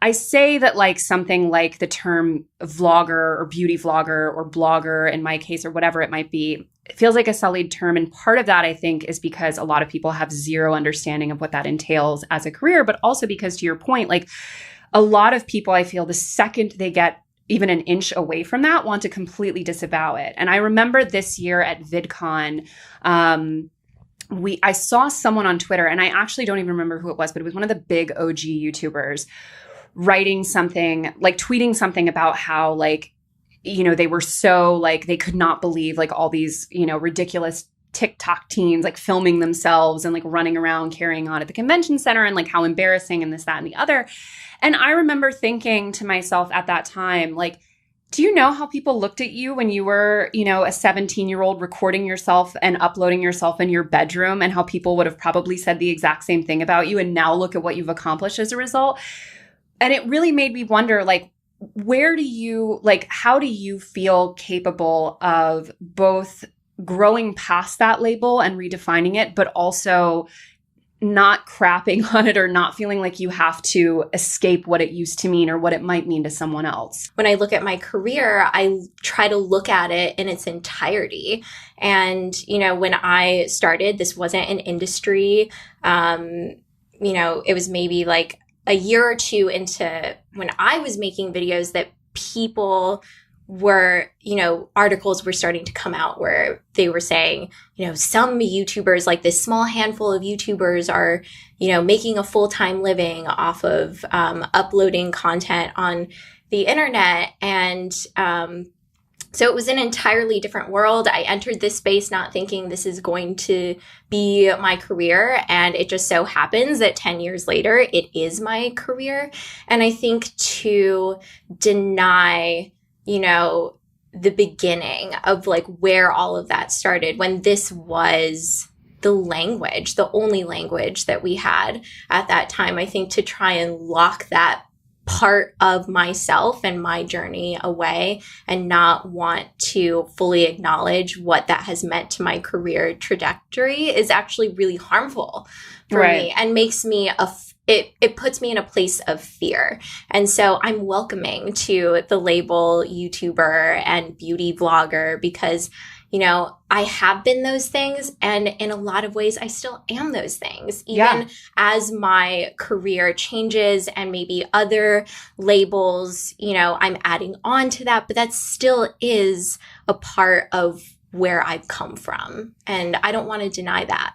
I say that like something like the term vlogger or beauty vlogger or blogger in my case, or whatever it might be, it feels like a sullied term. And part of that, I think, is because a lot of people have zero understanding of what that entails as a career, but also because, to your point, like a lot of people, I feel the second they get even an inch away from that, want to completely disavow it. And I remember this year at VidCon, I saw someone on Twitter, and I actually don't even remember who it was, but it was one of the big OG YouTubers writing something, like tweeting something about how like, you know, they were so like, they could not believe like all these, you know, ridiculous TikTok teens like filming themselves and like running around carrying on at the convention center and like how embarrassing and this, that, and the other. And I remember thinking to myself at that time, like, do you know how people looked at you when you were, you know, a 17-year-old recording yourself and uploading yourself in your bedroom, and how people would have probably said the exact same thing about you, and now look at what you've accomplished as a result? And it really made me wonder, like, how do you feel capable of both growing past that label and redefining it, but also not crapping on it or not feeling like you have to escape what it used to mean or what it might mean to someone else? When I look at my career, I try to look at it in its entirety. And, you know, when I started, this wasn't an industry. You know, it was maybe like a year or two into when I was making videos that people were, you know, articles were starting to come out where they were saying, you know, some YouTubers, like this small handful of YouTubers are, you know, making a full-time living off of uploading content on the internet. And so it was an entirely different world. I entered this space not thinking this is going to be my career. And it just so happens that 10 years later, it is my career. And I think to deny, you know, the beginning of like where all of that started, when this was the language, the only language that we had at that time, I think to try and lock that part of myself and my journey away and not want to fully acknowledge what that has meant to my career trajectory is actually really harmful for me and makes me it puts me in a place of fear. And so I'm welcoming to the label YouTuber and beauty vlogger because, you know, I have been those things. And in a lot of ways, I still am those things, even as my career changes and maybe other labels, you know, I'm adding on to that, but that still is a part of where I've come from. And I don't want to deny that.